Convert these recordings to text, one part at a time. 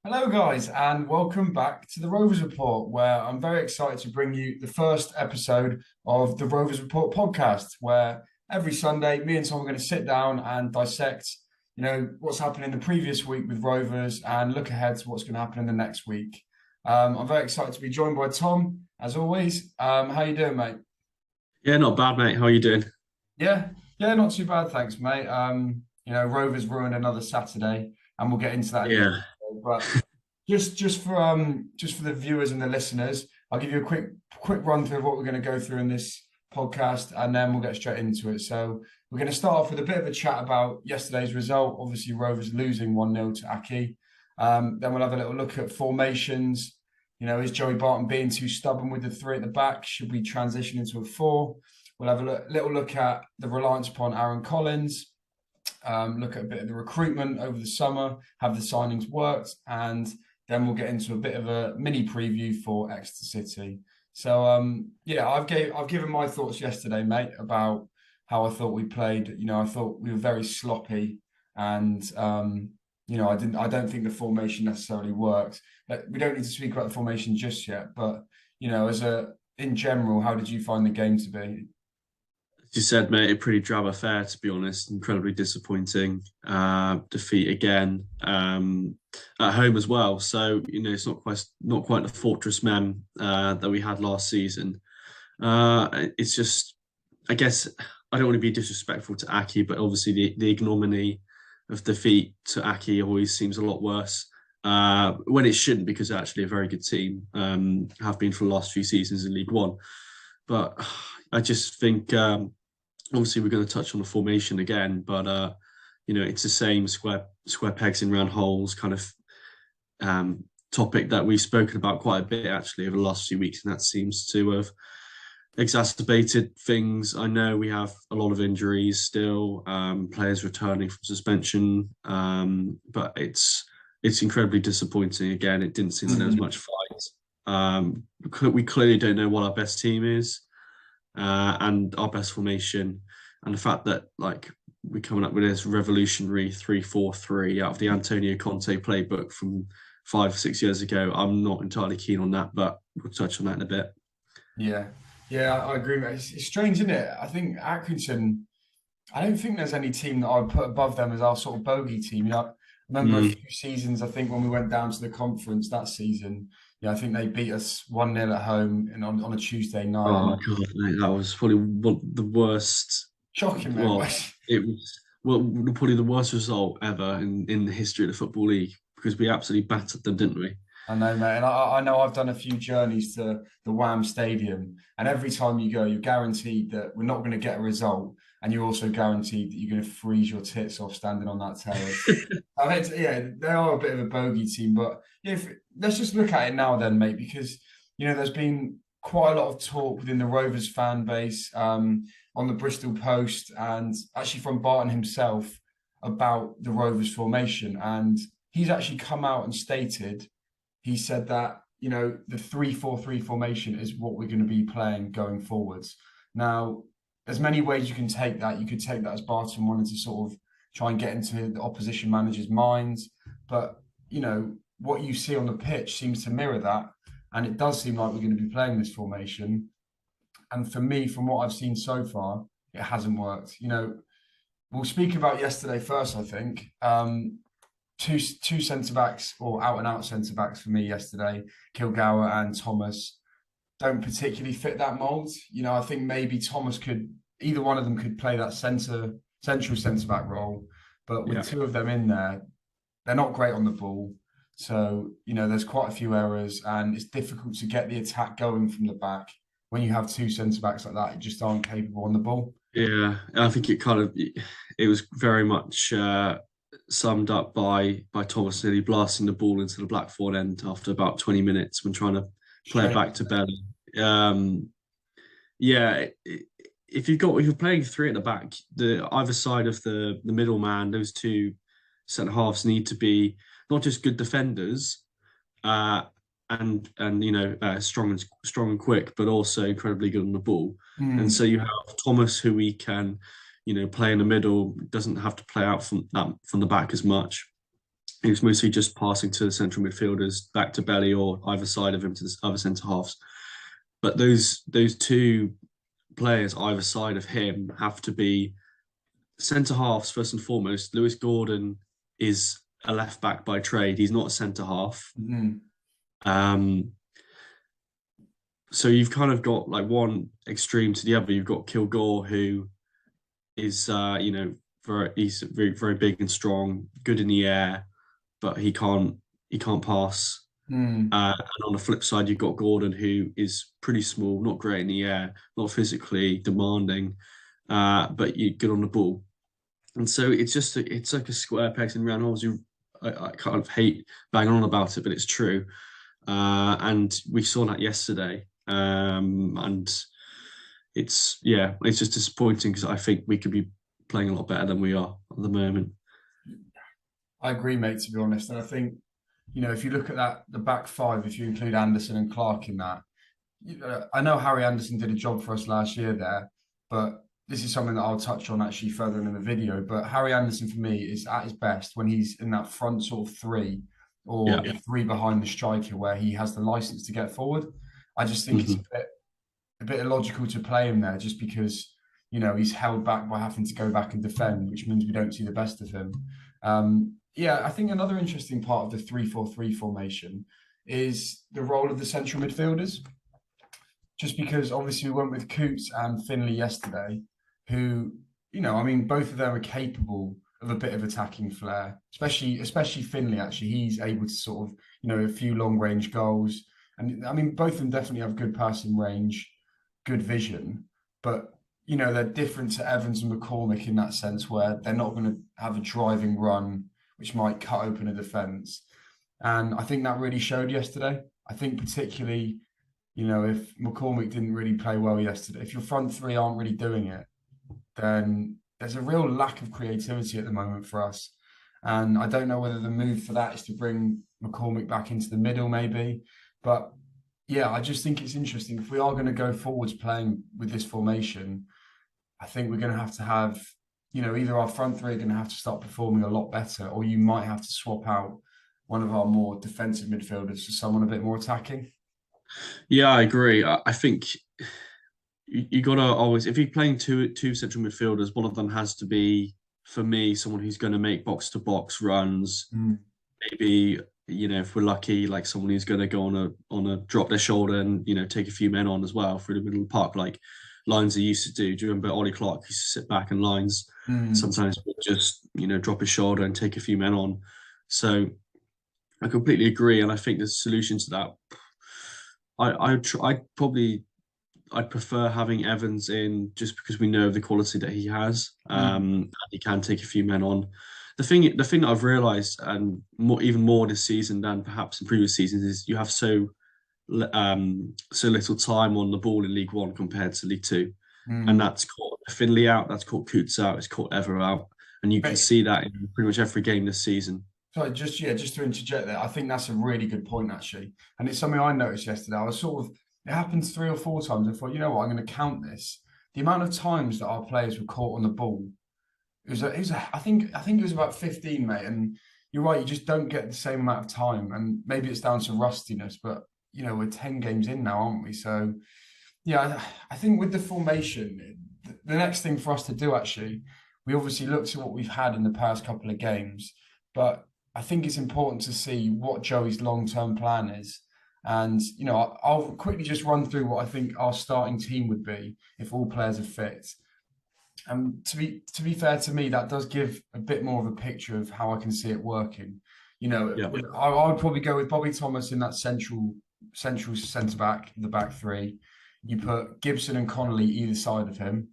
Hello, guys, and welcome back to the Rovers Report, where I'm very excited to bring you the first episode of the Rovers Report podcast, where every Sunday, me and Tom are going to sit down and dissect, what's happened in the previous week with Rovers and look ahead to what's going to happen in the next week. I'm very excited to be joined by Tom, as always. How you doing, mate? Yeah, not bad, mate. How are you doing? Yeah, yeah, not too bad, thanks, mate. Rovers ruined another Saturday, and we'll get into that in the Yeah, episode, but. Just for the viewers and the listeners, I'll give you a quick run through of what we're going to go through in this podcast, and then we'll get straight into it. So we're going to start off with a bit of a chat about yesterday's result. Obviously, Rovers losing 1-0 to Aki. Then we'll have a little look at formations. Is Joey Barton being too stubborn with the three at the back? Should we transition into a four? We'll have a little look at the reliance upon Aaron Collins. Look at a bit of the recruitment over the summer. Have the signings worked? And then we'll get into a bit of a mini preview for Exeter City. So yeah, I've given my thoughts yesterday, mate, about how I thought we played. I thought we were very sloppy, and I don't think the formation necessarily worked. But we don't need to speak about the formation just yet. But in general, how did you find the game to be? as you said, mate, a pretty drab affair, to be honest. Incredibly disappointing defeat again at home as well. So it's not quite the fortress men that we had last season. It's just, I guess, I don't want to be disrespectful to Aki, but obviously the ignominy of defeat to Aki always seems a lot worse. When it shouldn't, because they're actually a very good team, have been for the last few seasons in League One. But I just think, obviously, we're going to touch on the formation again, but it's the same square pegs in round holes kind of topic that we've spoken about quite a bit actually over the last few weeks, and that seems to have exacerbated things. I know we have a lot of injuries still, players returning from suspension, but it's incredibly disappointing. Again, it didn't seem that there was much fight. We clearly don't know what our best team is and our best formation, and the fact that we're coming up with this revolutionary 3-4-3 out of the Antonio Conte playbook from 5 or 6 years ago. I'm not entirely keen on that, but we'll touch on that in a bit. Yeah, yeah, I agree, mate. It's strange, isn't it? I think Atkinson. I don't think there's any team that I would put above them as our sort of bogey team. I remember a Mm. few seasons, I think, when we went down to the conference that season. Yeah, I think they beat us 1-0 at home and on a Tuesday night. Oh And God, mate, that was probably one of the worst. shocking, mate. Well, it was probably the worst result ever in the history of the football league because we absolutely battered them, didn't we? I know, mate. And I know I've done a few journeys to the Wham Stadium. And every time you go, you're guaranteed that we're not going to get a result. And you're also guaranteed that you're going to freeze your tits off standing on that terrace. I mean, yeah, they are a bit of a bogey team. But let's just look at it now then, mate, because, there's been quite a lot of talk within the Rovers fan base, on the Bristol Post, and actually from Barton himself about the Rovers formation. And he's actually come out and stated he said that the 3-4-3 formation is what we're going to be playing going forwards. Now, there's many ways you can take that. You could take that as Barton wanted to sort of try and get into the opposition manager's minds, but what you see on the pitch seems to mirror that, and it does seem like we're going to be playing this formation. And for me, from what I've seen so far, it hasn't worked. We'll speak about yesterday first, I think. Two centre backs or out and out centre backs for me yesterday, Kilgour and Thomas, don't particularly fit that mould. I think maybe Thomas could, either one of them could play that central centre back role, but with Yeah. two of them in there, they're not great on the ball. So there's quite a few errors, and it's difficult to get the attack going from the back when you have two centre backs like that. Who just aren't capable on the ball. Yeah, I think it was very much summed up by Thomas nearly blasting the ball into the Blackthorn end after about 20 minutes when trying to play it Straight. back to Belly. Yeah, if you're playing three at the back, the either side of the middleman, those two centre halves need to be not just good defenders, uh, and strong and quick, but also incredibly good on the ball. And Mm, so you have Thomas, who we can, play in the middle, doesn't have to play out from the back as much. He was mostly just passing to the central midfielders, back to Belly or either side of him to the other centre halves. But those two players either side of him have to be centre halves first and foremost. Lewis Gordon is a left back by trade. He's not a centre half. Mm. Um, so you've kind of got like one extreme to the other. You've got Kilgore, who is he's very very big and strong, good in the air, but he can't pass. Mm. And on the flip side, you've got Gordon, who is pretty small, not great in the air, not physically demanding, but you good on the ball. And so it's like a square peg in round holes. I kind of hate banging on about it, but it's true. And we saw that yesterday. And it's just disappointing because I think we could be playing a lot better than we are at the moment. I agree, mate, to be honest. And I think, if you look at the back five, if you include Anderson and Clark in that, I know Harry Anderson did a job for us last year there, but this is something that I'll touch on actually further in the video. But Harry Anderson for me is at his best when he's in that front sort of three or Yeah. the three behind the striker where he has the license to get forward. I just think it's Mhm. a bit illogical to play him there just because he's held back by having to go back and defend, which means we don't see the best of him. Yeah, I think another interesting part of the 3-4-3 formation is the role of the central midfielders. Just because obviously we went with Coots and Finley yesterday, who, I mean, both of them are capable of a bit of attacking flair, especially Finley. Actually, he's able to sort of, a few long range goals, and I mean, both of them definitely have good passing range, good vision, but they're different to Evans and McCormick in that sense, where they're not going to have a driving run which might cut open a defence. And I think that really showed yesterday. I think particularly, if McCormick didn't really play well yesterday, if your front three aren't really doing it, then there's a real lack of creativity at the moment for us. And I don't know whether the move for that is to bring McCormick back into the middle, maybe. But yeah, I just think it's interesting. If we are going to go forwards playing with this formation, I think we're going to have, either our front three are going to have to start performing a lot better, or you might have to swap out one of our more defensive midfielders for someone a bit more attacking. Yeah, I agree. I think you gotta always, if you're playing two central midfielders, one of them has to be, for me, someone who's going to make box to box runs. Mm. Maybe if we're lucky, like someone who's going to go on a drop their shoulder and take a few men on as well through the middle of the park, like Lines used to do. Do you remember Ollie Clark used to sit back and Lines Mm. sometimes would just drop his shoulder and take a few men on. So I completely agree, and I think the solution to that, I'd prefer having Evans in just because we know the quality that he has. Mm. And he can take a few men on. The thing that I've realised, and even more this season than perhaps in previous seasons, is you have so little time on the ball in League One compared to League Two, and Mm. that's caught Finley out, that's caught Coots out, it's caught Ever out, and you can Mate, see that in pretty much every game this season. so just to interject there, I think that's a really good point actually, and it's something I noticed yesterday. I was sort of it happens 3 or 4 times. I thought, you know what, I'm going to count this. The amount of times that our players were caught on the ball, I think it was about 15, mate. And you're right, you just don't get the same amount of time, and maybe it's down to rustiness, but we're 10 games in now, aren't we? So yeah, I think with the formation, the next thing for us to do actually, we obviously looked at what we've had in the past couple of games, but I think it's important to see what Joey's long-term plan is. And I'll quickly just run through what I think our starting team would be if all players are fit. And to be fair to me, that does give a bit more of a picture of how I can see it working. Yeah. I would probably go with Bobby Thomas in that central centre back, the back three. You put Gibson and Connolly either side of him.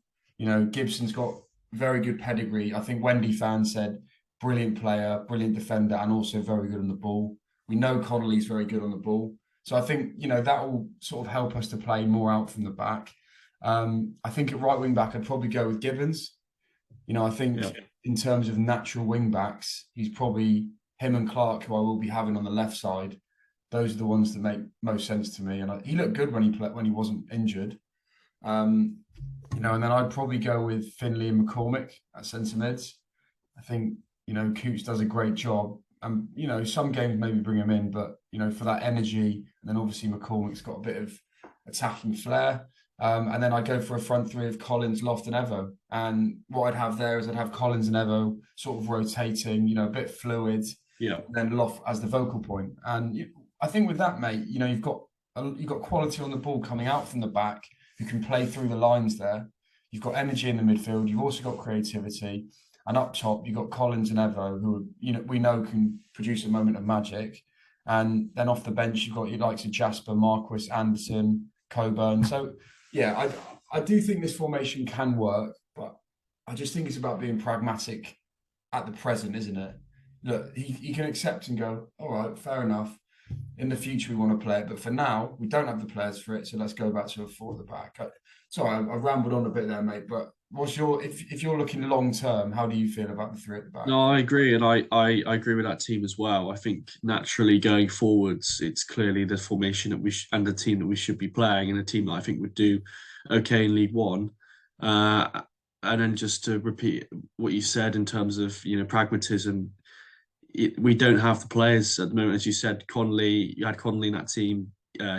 Gibson's got very good pedigree. I think Wendy fan said brilliant player, brilliant defender, and also very good on the ball. We know Connolly's very good on the ball. So I think, that will sort of help us to play more out from the back. I think at right wing back, I'd probably go with Gibbons. I think Yeah. in terms of natural wing backs, he's probably him and Clark, who I will be having on the left side. Those are the ones that make most sense to me. And he looked good when he wasn't injured. And then I'd probably go with Finley and McCormick at centre mids. I think, Coots does a great job. some games maybe bring him in, but for that energy, and then obviously McCormick's got a bit of attacking flair. And then I go for a front three of Collins, Loft, and Evo. And what I'd have there is I'd have Collins and Evo sort of rotating, a bit fluid, Yeah. and then Loft as the vocal point. And I think with that, mate, you've got quality on the ball coming out from the back who can play through the lines there. You've got energy in the midfield. You've also got creativity. And up top, you've got Collins and Evo, who we know can produce a moment of magic. And then off the bench, you've got your likes of Jasper, Marquis, Anderson, Coburn. So, yeah, I do think this formation can work, but I just think it's about being pragmatic at the present, isn't it? Look, he can accept and go, all right, fair enough. In the future, we want to play it, but for now, we don't have the players for it. So let's go back to a four at the back. Sorry, I rambled on a bit there, mate. But if you're looking long term, how do you feel about the three at the back? No, I agree, and I agree with that team as well. I think naturally going forwards, it's clearly the formation that and the team that we should be playing, and a team that I think would do okay in League One. And then just to repeat what you said in terms of pragmatism, we don't have the players at the moment, as you said. You had Connolly in that team,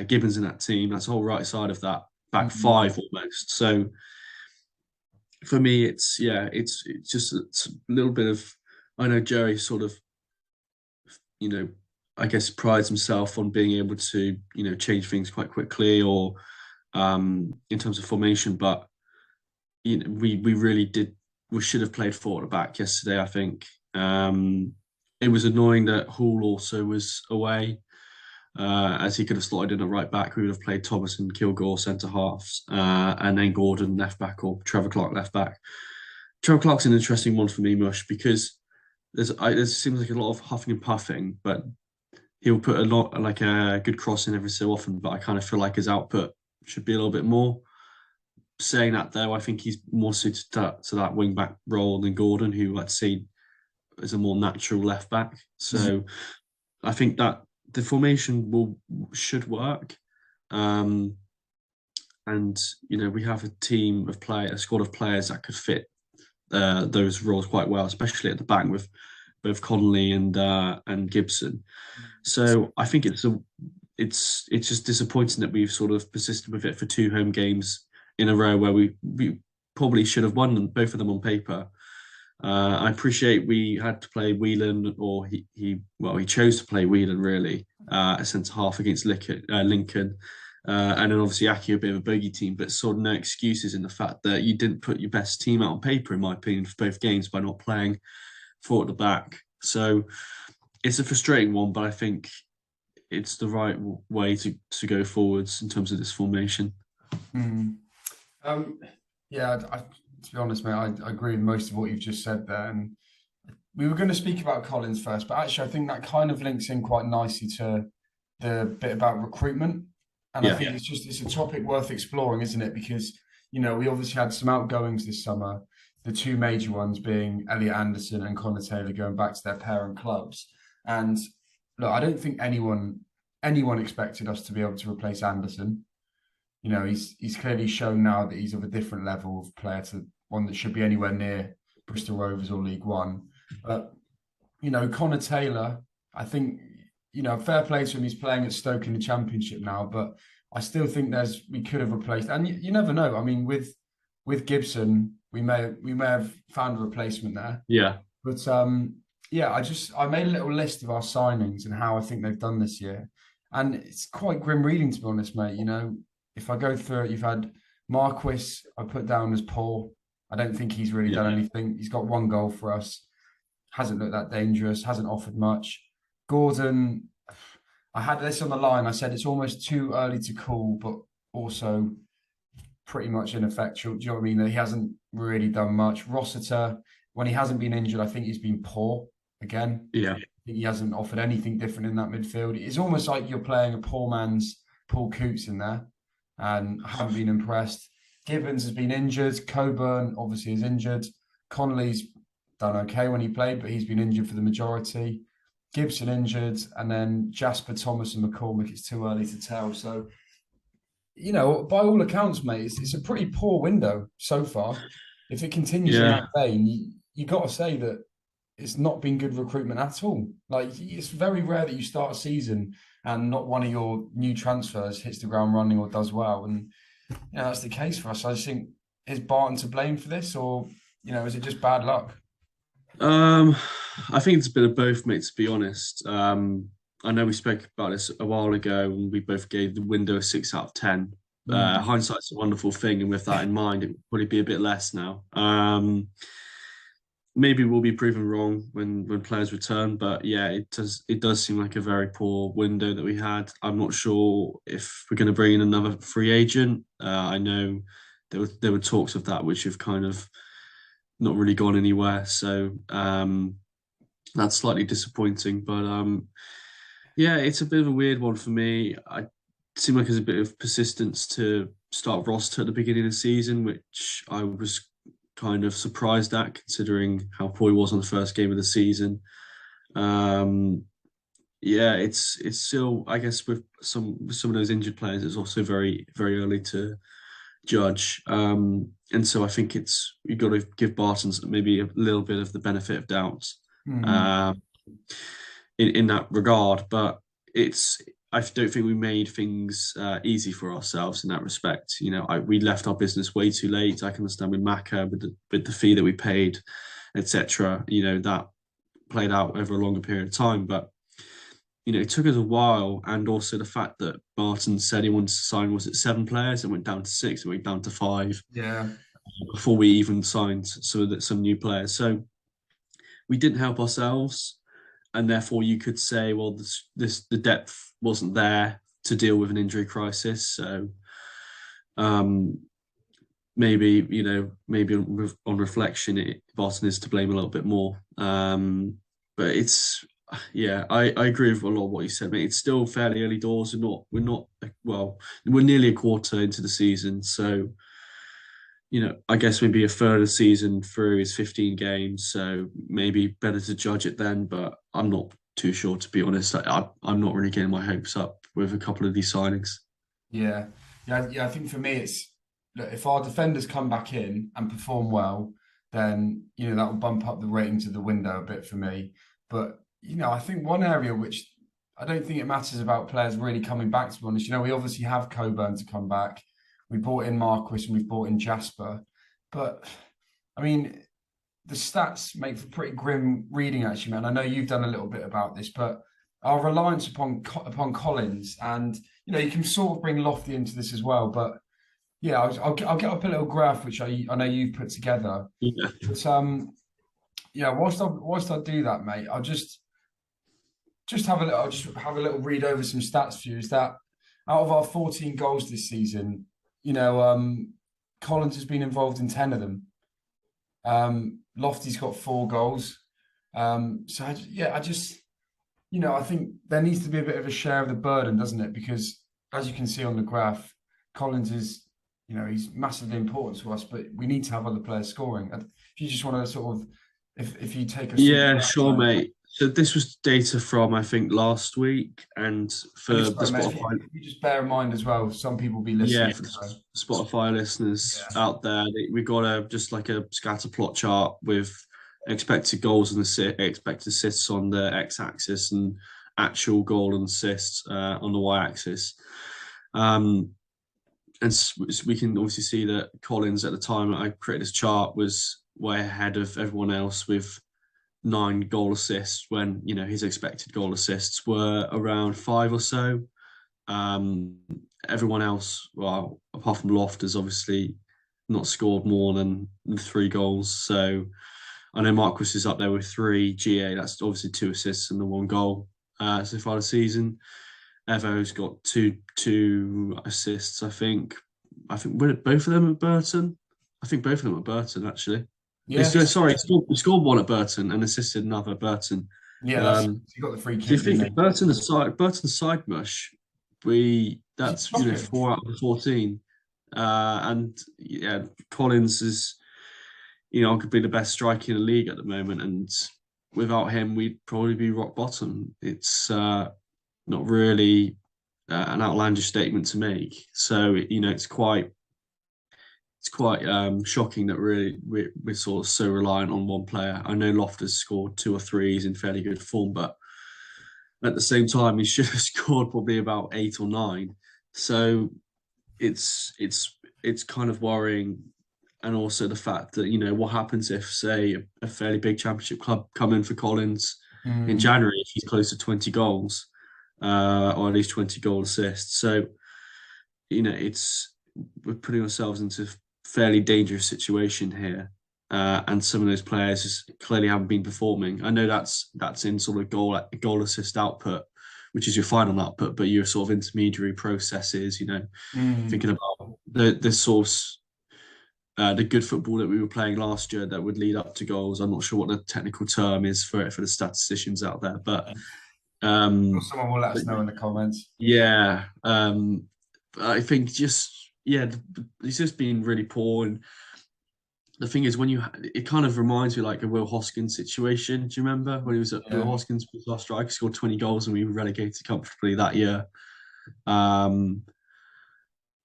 Gibbons in that team. That's the whole right side of that back five almost. So for me, it's just a little bit of. I know Jerry sort of, I guess prides himself on being able to change things quite quickly or in terms of formation, but we really did. We should have played four at the back yesterday. I think. It was annoying that Hall also was away, as he could have slotted in at right back. We would have played Thomas and Kilgore centre halves, and then Gordon left back or Trevor Clark left back. Trevor Clark's an interesting one for me, Mush, because there seems like a lot of huffing and puffing, but he'll put a lot like a good cross in every so often. But I kind of feel like his output should be a little bit more. Saying that though, I think he's more suited to that wing back role than Gordon, who I'd see as a more natural left back. So I think that the formation should work. And we have a squad of players that could fit those roles quite well, especially at the back with both Connolly and Gibson. So I think it's just disappointing that we've sort of persisted with it for two home games in a row where we probably should have won them, both of them on paper. I appreciate we had to play Whelan, or he chose to play Whelan really, a centre half against Lincoln, and then obviously Aki a bit of a bogey team, but sort of no excuses in the fact that you didn't put your best team out on paper, in my opinion, for both games by not playing four at the back. So it's a frustrating one, but I think it's the right way to go forwards in terms of this formation. Yeah, to be honest, mate, I agree with most of what you've just said there. And we were going to speak about Collins first, but actually, I think that kind of links in quite nicely to the bit about recruitment. And I think it's a topic worth exploring, isn't it? Because, we obviously had some outgoings this summer, the two major ones being Elliot Anderson and Connor Taylor going back to their parent clubs. And look, I don't think anyone expected us to be able to replace Anderson. He's clearly shown now that he's of a different level of player to one that should be anywhere near Bristol Rovers or League One. But, Connor Taylor, I think, fair play to him. He's playing at Stoke in the Championship now, but I still think we could have replaced, and you never know. I mean, with Gibson, we may have found a replacement there. Yeah. But I made a little list of our signings and how I think they've done this year. And it's quite grim reading, to be honest, mate. If I go through it, you've had Marquis, I put down as poor. I don't think he's really done anything. He's got one goal for us. Hasn't looked that dangerous. Hasn't offered much. Gordon, I had this on the line. I said it's almost too early to call, but also pretty much ineffectual. Do you know what I mean? That he hasn't really done much. Rossiter, when he hasn't been injured, I think he's been poor again. Yeah. I think he hasn't offered anything different in that midfield. It's almost like you're playing a poor man's Paul Coots in there. And I haven't been impressed. Gibbons has been injured. Coburn obviously is injured. Connolly's done okay when he played, but he's been injured for the majority. Gibson injured, and then Jasper, Thomas, and McCormick. It's too early to tell. So, by all accounts, mate, it's a pretty poor window so far. If it continues in that vein, you got to say that it's not been good recruitment at all. Like it's very rare that you start a season and not one of your new transfers hits the ground running or does well. And that's the case for us. I just think, is Barton to blame for this, or is it just bad luck? Um, I think it's a bit of both, mate, to be honest. I know we spoke about this a while ago and we both gave the window a 6 out of 10. Mm. Hindsight's a wonderful thing, and with that in mind, it would probably be a bit less now. Maybe we'll be proven wrong when players return, but yeah, it does seem like a very poor window that we had. I'm not sure if we're going to bring in another free agent. I know there were talks of that which have kind of not really gone anywhere, so that's slightly disappointing. But yeah, it's a bit of a weird one for me. I seem like there's a bit of persistence to start roster at the beginning of the season, which I was kind of surprised at considering how poor he was on the first game of the season. Um, yeah, it's still, I guess, with some of those injured players, it's also very very early to judge. And so I think it's you've got to give Barton's maybe a little bit of the benefit of doubt Mm. um, in that regard. But it's I don't think we made things easy for ourselves in that respect. We left our business way too late. I can understand with Maka with the fee that we paid, etc. That played out over a longer period of time, but it took us a while, and also the fact that Barton said he wanted to sign was it 7 players, and went down to 6, and went down to 5 Yeah. before we even signed some new players. So we didn't help ourselves, and therefore you could say, well, the depth wasn't there to deal with an injury crisis. So um, maybe on reflection, Barton is to blame a little bit more. But it's yeah, I agree with a lot of what you said, mate. It's still fairly early doors. We're not well, we're nearly a quarter into the season, so I guess maybe a third of the season through is 15 games, so maybe better to judge it then. But I'm not too sure, to be honest. I'm not really getting my hopes up with a couple of these signings. Yeah, yeah. I think for me, it's look, if our defenders come back in and perform well, then that will bump up the ratings of the window a bit for me. But I think one area which I don't think it matters about players really coming back. To be honest, we obviously have Coburn to come back. We brought in Marquis and we've brought in Jasper, but I mean the stats make for pretty grim reading, actually, man. I know you've done a little bit about this, but our reliance upon Collins, and you can sort of bring Lofty into this as well. But yeah, I'll get up a little graph which I know you've put together. Yeah. But yeah, whilst I do that, mate, I'll just have a little read over some stats for you. Is that out of our 14 goals this season, Collins has been involved in 10 of them. Lofty's got 4 goals. So I just, I think there needs to be a bit of a share of the burden, doesn't it? Because as you can see on the graph, Collins is, he's massively important to us, but we need to have other players scoring. If you just want to sort of, if you take us through Yeah, the sure, side, mate. So this was data from I think last week, and for and the sorry, mate, Spotify, if you just bear in mind as well, some people will be yeah, listening. for the So Spotify listeners yeah, out there, we got just like a scatter plot chart with expected goals and expected assists on the x-axis and actual goal and assists on the y-axis. Um, and we can obviously see that Collins at the time I created this chart was way ahead of everyone else with 9 goal assists when his expected goal assists were around 5 or so. Um, Everyone else, well, apart from Loft, has obviously not scored more than 3 goals. So I know Marquis is up there with 3. GA, that's obviously 2 assists and the 1 goal so far this season. Evo's got two assists, I think. Were both of them at Burton? I think both of them at Burton, actually. yeah, Sorry, he scored one at Burton and assisted another at Burton. yeah. That's Um, he got the free so you kick, think didn't of Burton's side mush, he? that's Shocking. 4 out of 14, and yeah, Collins is could be the best striker in the league at the moment, and without him we'd probably be rock bottom. It's not really an outlandish statement to make. So it's quite it's quite shocking that we're sort of so reliant on one player. I know Loftus scored two or three, he's in fairly good form, but at the same time, he should have scored probably about eight or nine. So it's kind of worrying, and also the fact that what happens if, say, a fairly big championship club come in for Collins in Mm. January if he's close to 20 goals, or at least 20 goal assists. So it's we're putting ourselves into a fairly dangerous situation here. And some of those players just clearly haven't been performing. I know that's in sort of goal assist output, which is your final output, but your sort of intermediary processes. Mm. Thinking about the source, the good football that we were playing last year that would lead up to goals. I'm not sure what the technical term is for it for the statisticians out there, but Or um, someone will let but us know in the comments. yeah, I think just it's just been really poor. And the thing is, it kind of reminds me like a Will Hoskins situation. Do you remember when he was at Will Yeah. Hoskins was our striker, scored 20 goals and we were relegated comfortably that year. Um,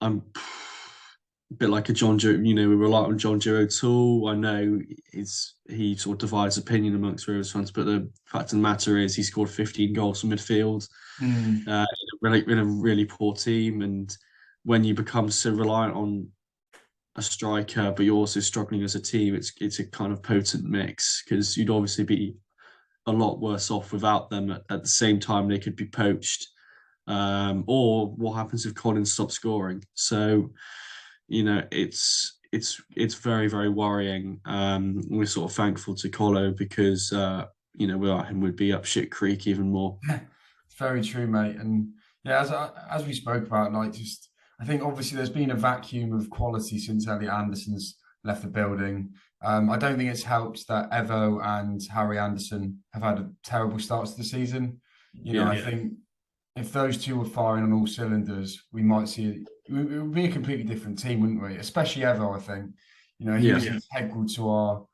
I'm a bit like a John Joe, we rely on John Joe O'Toole. I know he sort of divides opinion amongst Rovers fans, but the fact of the matter is he scored 15 goals from midfield Mm. in a really poor team. And when you become so reliant on a striker, but you're also struggling as a team, it's a kind of potent mix, because you'd obviously be a lot worse off without them. At the same time, they could be poached. Or what happens if Collins stops scoring? So, it's very, very worrying. We're sort of thankful to Colo because without him we'd be up shit creek even more. It's very true, mate. And yeah, as we spoke about, like, just I think obviously there's been a vacuum of quality since Elliot Anderson's left the building. I don't think it's helped that Evo and Harry Anderson have had a terrible starts to the season. I Yeah. think if those two were firing on all cylinders, we might see it would be a completely different team, wouldn't we? Especially Evo, I think. He Yeah. was integral to our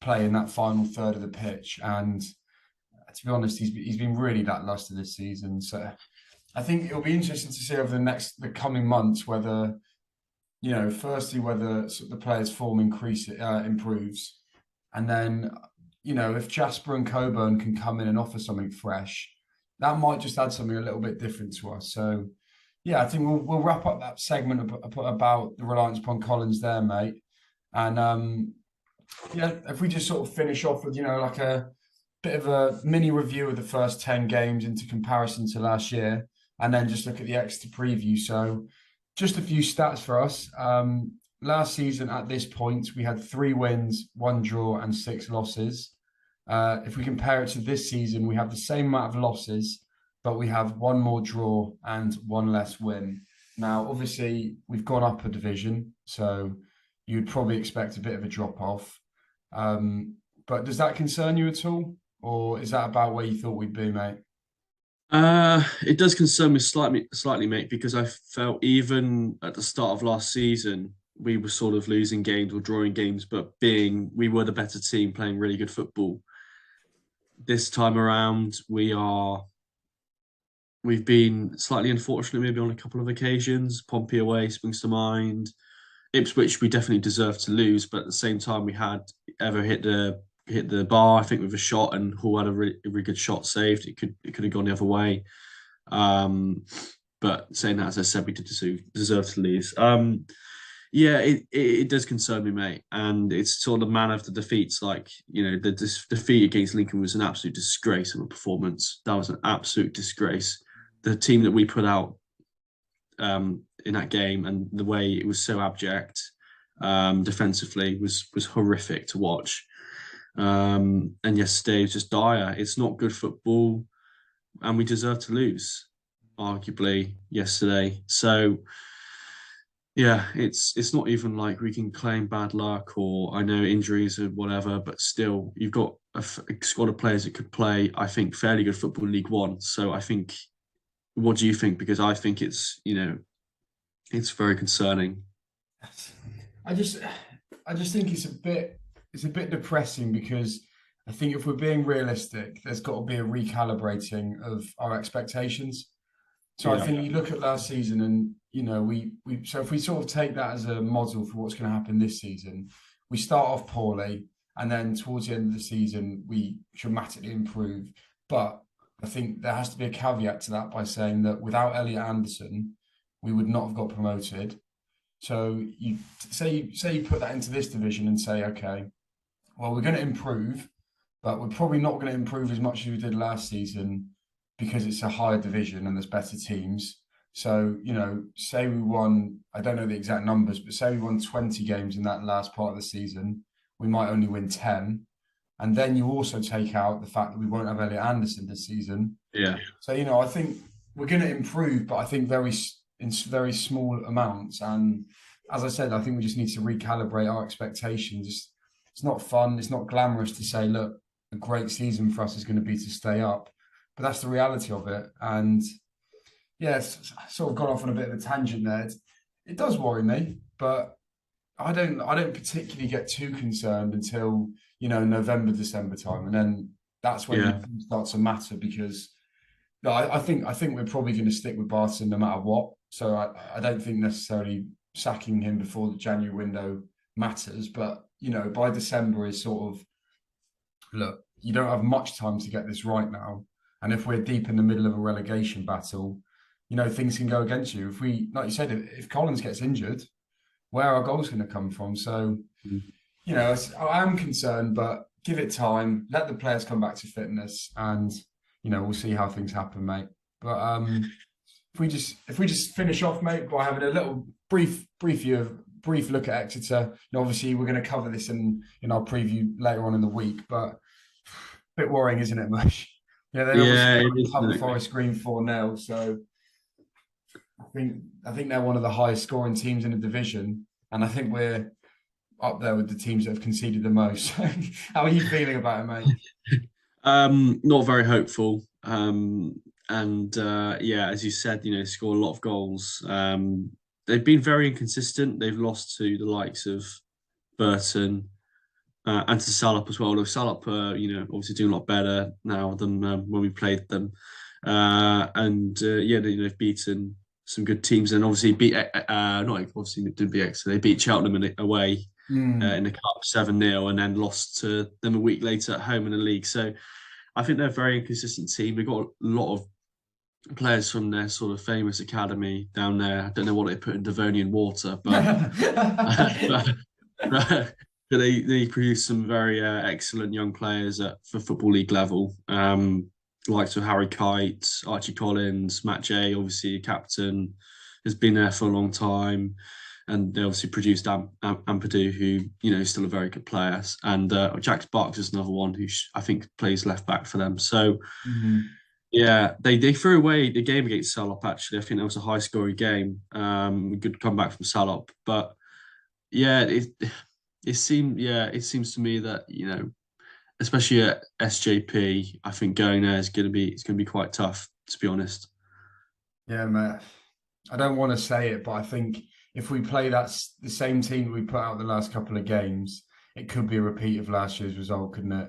play in that final third of the pitch, and to be honest, he's been really lackluster this season. So I think it'll be interesting to see over the coming months whether firstly whether sort of the players' form improves, and then if Jasper and Coburn can come in and offer something fresh, that might just add something a little bit different to us. So yeah, I think we'll wrap up that segment about the reliance upon Collins there, mate. And yeah, if we just sort of finish off with like a bit of a mini review of the first 10 games into comparison to last year, and then just look at the extra preview. So just a few stats for us. Last season at this point, we had 3 wins, 1 draw, and 6 losses. If we compare it to this season, we have the same amount of losses, but we have 1 more draw and 1 less win. Now, obviously, we've gone up a division, so you'd probably expect a bit of a drop off. But does that concern you at all? Or is that about where you thought we'd be, mate? It does concern me slightly, mate, because I felt even at the start of last season we were sort of losing games or drawing games, but we were the better team playing really good football. This time around, we've been slightly unfortunate, maybe on a couple of occasions. Pompey away springs to mind. Ipswich, we definitely deserved to lose, but at the same time, we had Ever hit the bar, I think, with a shot, and Hull had a really good shot saved. It could have gone the other way. But saying that, as I said, we did deserve to lose. Yeah, it does concern me, mate. And it's sort of the man of the defeats. Like, the defeat against Lincoln was an absolute disgrace of a performance. That was an absolute disgrace. The team that we put out in that game, and the way it was so abject defensively was horrific to watch. And yesterday was just dire. It's not good football, and we deserve to lose, arguably, yesterday. So yeah, it's not even like we can claim bad luck, or I know injuries or whatever, but still, you've got a squad of players that could play, I think, fairly good football in League One. So I think, what do you think? Because I think it's very concerning. I just I just think it's a bit depressing because I think if we're being realistic, there's got to be a recalibrating of our expectations. So I think you look at last season, and we so if we sort of take that as a model for what's going to happen this season, we start off poorly, and then towards the end of the season we dramatically improve. But I think there has to be a caveat to that by saying that without Elliot Anderson, we would not have got promoted. So you say you put that into this division and say, okay, well, we're going to improve, but we're probably not going to improve as much as we did last season because it's a higher division and there's better teams. So, say we won, I don't know the exact numbers, but say we won 20 games in that last part of the season, we might only win 10. And then you also take out the fact that we won't have Elliot Anderson this season. Yeah. So, I think we're going to improve, but I think in very small amounts. And as I said, I think we just need to recalibrate our expectations. It's not fun. It's not glamorous to say, look, a great season for us is going to be to stay up. But that's the reality of it. And yeah, it's sort of gone off on a bit of a tangent there. It does worry me, but I don't particularly get too concerned until, November, December time. And then that's when it starts to matter because I think we're probably going to stick with Barton no matter what. So I don't think necessarily sacking him before the January window matters. But, by December is sort of, look, you don't have much time to get this right now. And if we're deep in the middle of a relegation battle, things can go against you. If we, like you said, if Collins gets injured, where are our goals going to come from? So, I am concerned, but give it time. Let the players come back to fitness, and we'll see how things happen, mate. But if we just finish off, mate, by having a little brief look at Exeter. Obviously, we're going to cover this in our preview later on in the week, but a bit worrying, isn't it, Mush? Yeah, they obviously Hull Forest Green 4-0, so I think they're one of the highest scoring teams in the division, and I think we're up there with the teams that have conceded the most. How are you feeling about it, mate? Not very hopeful. As you said, score a lot of goals. They've been very inconsistent. They've lost to the likes of Burton and to Salop as well. Although Salop, obviously doing a lot better now than when we played them. They've beaten some good teams and obviously didn't beat Exeter. They beat Cheltenham away in the cup 7-0 and then lost to them a week later at home in the league. So I think they're a very inconsistent team. They've got a lot of players from their sort of famous academy down there. I don't know what they put in Devonian water, but they produce some very excellent young players for Football League level. Likes of Harry Kite, Archie Collins, Matt J, obviously a captain, has been there for a long time. And they obviously produced Ampadu, who, is still a very good player. And Jack Sparks is another one who I think plays left back for them. So, they threw away the game against Salop, actually. I think that was a high-scoring game. Good comeback from Salop. But, it seems to me that, especially at SJP, I think going there is going to be quite tough, to be honest. Yeah, mate. I don't want to say it, but I think if we play the same team that we put out the last couple of games, it could be a repeat of last year's result, couldn't it?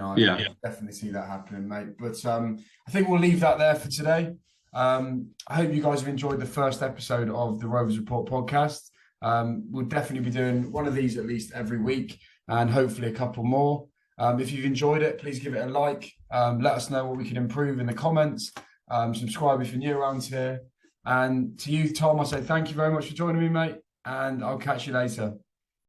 I definitely see that happening, mate. But I think we'll leave that there for today. I hope you guys have enjoyed the first episode of the Rovers Report podcast. We'll definitely be doing one of these at least every week and hopefully a couple more. If you've enjoyed it, please give it a like. Let us know what we can improve in the comments. Subscribe if you're new around here. And to you, Tom, I say thank you very much for joining me, mate. And I'll catch you later.